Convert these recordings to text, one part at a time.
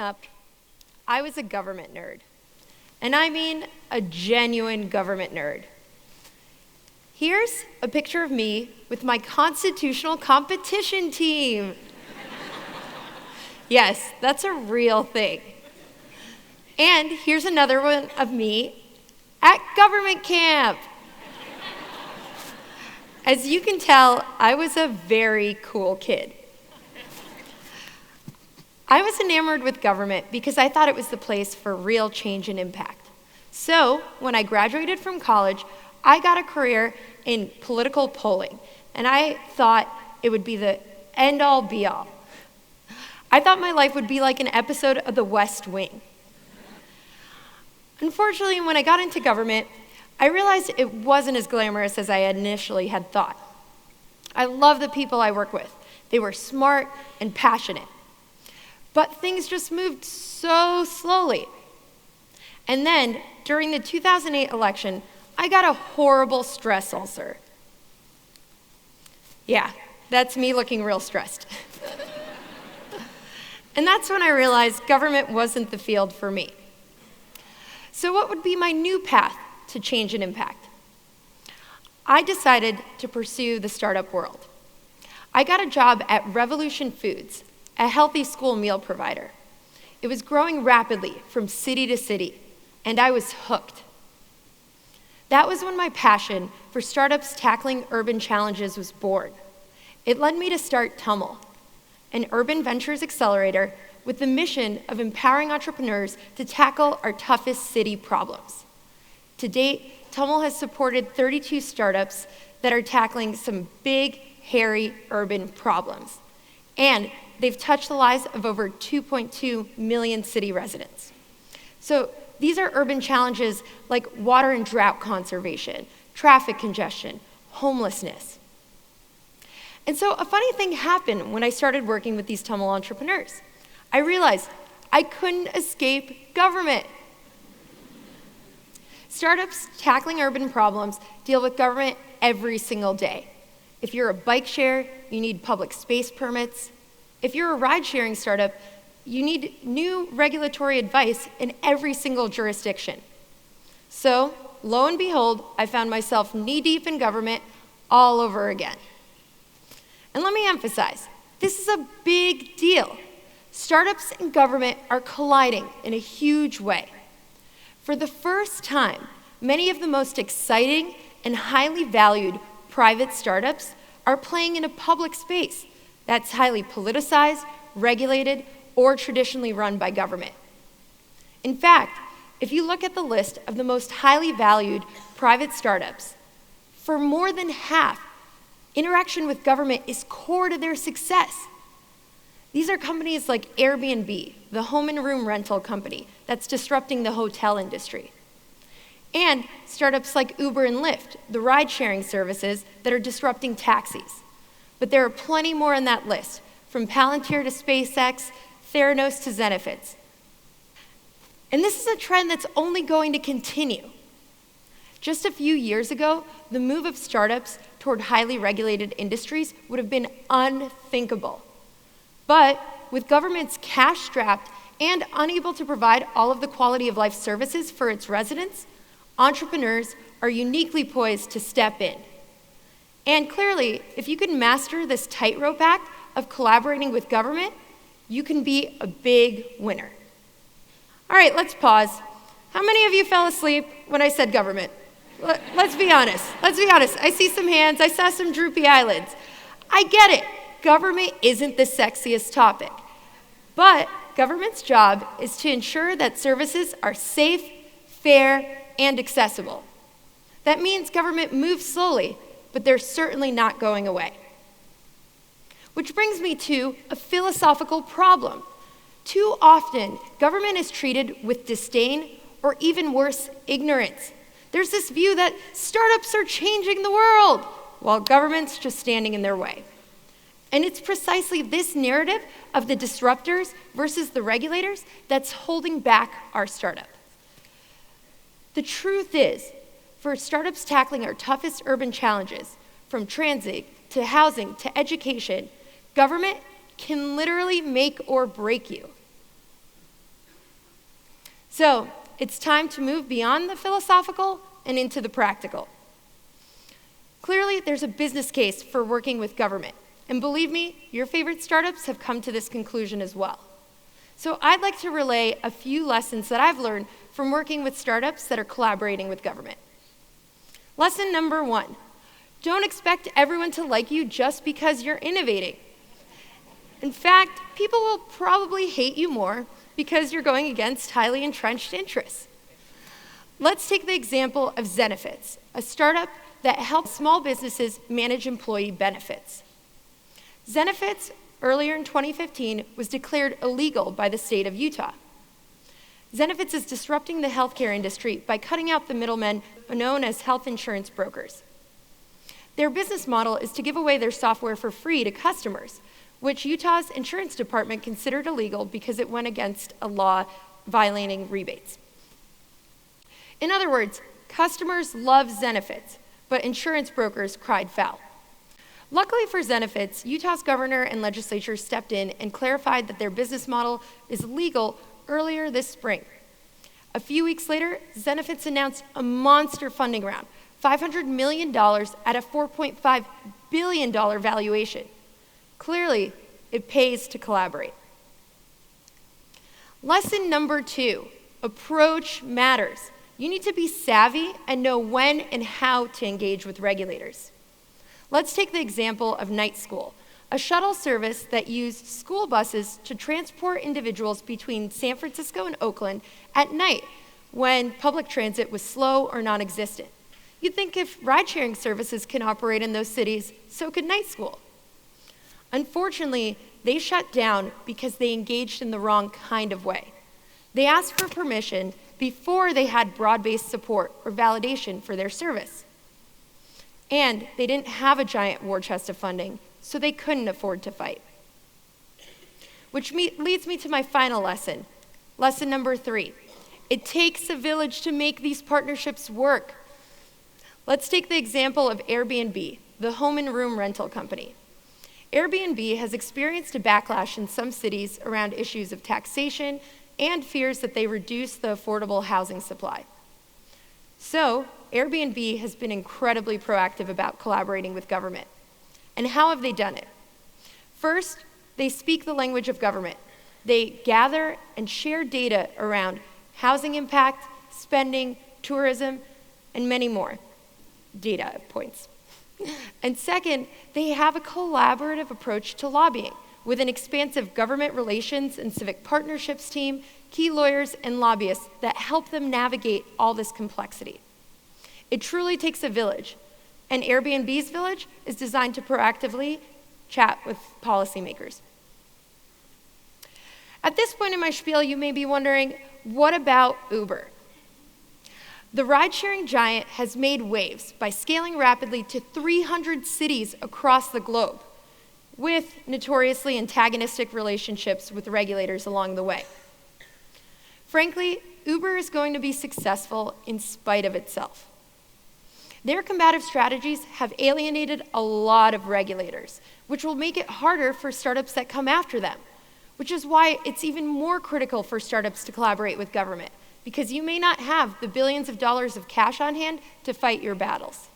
up, I was a government nerd. And I mean a genuine government nerd. Here's a picture of me with my constitutional competition team. Yes, that's a real thing. And here's another one of me at government camp. As you can tell, I was a very cool kid. I was enamored with government because I thought it was the place for real change and impact. So, when I graduated from college, I got a career in political polling, and I thought it would be the end-all, be-all. I thought my life would be like an episode of The West Wing. Unfortunately, when I got into government, I realized it wasn't as glamorous as I initially had thought. I love the people I work with. They were smart and passionate. But things just moved so slowly. And then, during the 2008 election, I got a horrible stress ulcer. Yeah, that's me looking real stressed. And that's when I realized government wasn't the field for me. So what would be my new path to change and impact? I decided to pursue the startup world. I got a job at Revolution Foods, a healthy school meal provider. It was growing rapidly from city to city, and I was hooked. That was when my passion for startups tackling urban challenges was born. It led me to start Tumml, an urban ventures accelerator with the mission of empowering entrepreneurs to tackle our toughest city problems. To date, Tumml has supported 32 startups that are tackling some big, hairy urban problems. And they've touched the lives of over 2.2 million city residents. So these are urban challenges like water and drought conservation, traffic congestion, homelessness. And so a funny thing happened when I started working with these Tumml entrepreneurs. I realized I couldn't escape government. Startups tackling urban problems deal with government every single day. If you're a bike share, you need public space permits. If you're a ride-sharing startup, you need new regulatory advice in every single jurisdiction. So, lo and behold, I found myself knee-deep in government all over again. And let me emphasize, this is a big deal. Startups and government are colliding in a huge way. For the first time, many of the most exciting and highly valued private startups are playing in a public space that's highly politicized, regulated, or traditionally run by government. In fact, if you look at the list of the most highly valued private startups, for more than half, interaction with government is core to their success. These are companies like Airbnb, the home and room rental company that's disrupting the hotel industry. And startups like Uber and Lyft, the ride-sharing services that are disrupting taxis. But there are plenty more on that list, from Palantir to SpaceX, Theranos to Zenefits. And this is a trend that's only going to continue. Just a few years ago, the move of startups toward highly regulated industries would have been unthinkable. But with governments cash-strapped and unable to provide all of the quality of life services for its residents, entrepreneurs are uniquely poised to step in. And clearly, if you can master this tightrope act of collaborating with government, you can be a big winner. All right, let's pause. How many of you fell asleep when I said government? Let's be honest. Let's be honest. I see some hands. I saw some droopy eyelids. I get it. Government isn't the sexiest topic. But government's job is to ensure that services are safe, fair, and accessible. That means government moves slowly, but they're certainly not going away. Which brings me to a philosophical problem. Too often, government is treated with disdain or even worse, ignorance. There's this view that startups are changing the world, while government's just standing in their way. And it's precisely this narrative of the disruptors versus the regulators that's holding back our startup. The truth is, for startups tackling our toughest urban challenges, from transit to housing to education, government can literally make or break you. So it's time to move beyond the philosophical and into the practical. Clearly, there's a business case for working with government. And believe me, your favorite startups have come to this conclusion as well. So I'd like to relay a few lessons that I've learned from working with startups that are collaborating with government. Lesson number 1, don't expect everyone to like you just because you're innovating. In fact, people will probably hate you more because you're going against highly entrenched interests. Let's take the example of Zenefits, a startup that helps small businesses manage employee benefits. Zenefits, earlier in 2015, was declared illegal by the state of Utah. Zenefits is disrupting the healthcare industry by cutting out the middlemen known as health insurance brokers. Their business model is to give away their software for free to customers, which Utah's insurance department considered illegal because it went against a law violating rebates. In other words, customers love Zenefits, but insurance brokers cried foul. Luckily for Zenefits, Utah's governor and legislature stepped in and clarified that their business model is legal earlier this spring. A few weeks later, Zenefits announced a monster funding round, $500 million at a $4.5 billion valuation. Clearly, it pays to collaborate. Lesson number 2, approach matters. You need to be savvy and know when and how to engage with regulators. Let's take the example of Night School, a shuttle service that used school buses to transport individuals between San Francisco and Oakland at night when public transit was slow or non-existent. You'd think if ride-sharing services can operate in those cities, so could Night School. Unfortunately, they shut down because they engaged in the wrong kind of way. They asked for permission before they had broad-based support or validation for their service. And they didn't have a giant war chest of funding, so they couldn't afford to fight. Which leads me to my final lesson, lesson number 3. It takes a village to make these partnerships work. Let's take the example of Airbnb, the home and room rental company. Airbnb has experienced a backlash in some cities around issues of taxation and fears that they reduce the affordable housing supply. So, Airbnb has been incredibly proactive about collaborating with government. And how have they done it? First, they speak the language of government. They gather and share data around housing impact, spending, tourism, and many more data points. And second, they have a collaborative approach to lobbying with an expansive government relations and civic partnerships team, key lawyers, and lobbyists that help them navigate all this complexity. It truly takes a village, and Airbnb's village is designed to proactively chat with policymakers. At this point in my spiel, you may be wondering, what about Uber? The ride-sharing giant has made waves by scaling rapidly to 300 cities across the globe, with notoriously antagonistic relationships with regulators along the way. Frankly, Uber is going to be successful in spite of itself. Their combative strategies have alienated a lot of regulators, which will make it harder for startups that come after them, which is why it's even more critical for startups to collaborate with government, because you may not have the billions of dollars of cash on hand to fight your battles.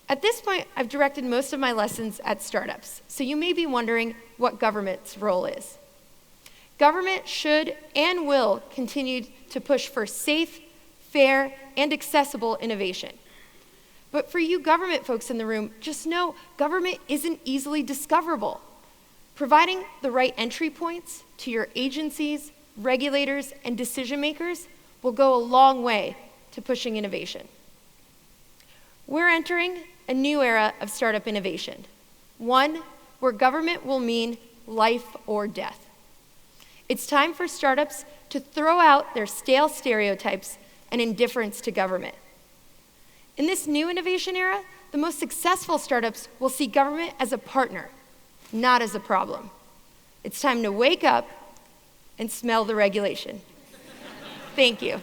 At this point, I've directed most of my lessons at startups, so you may be wondering what government's role is. Government should and will continue to push for safe, fair, and accessible innovation. But for you government folks in the room, just know government isn't easily discoverable. Providing the right entry points to your agencies, regulators, and decision makers will go a long way to pushing innovation. We're entering a new era of startup innovation, one where government will mean life or death. It's time for startups to throw out their stale stereotypes and indifference to government. In this new innovation era, the most successful startups will see government as a partner, not as a problem. It's time to wake up and smell the regulation. Thank you.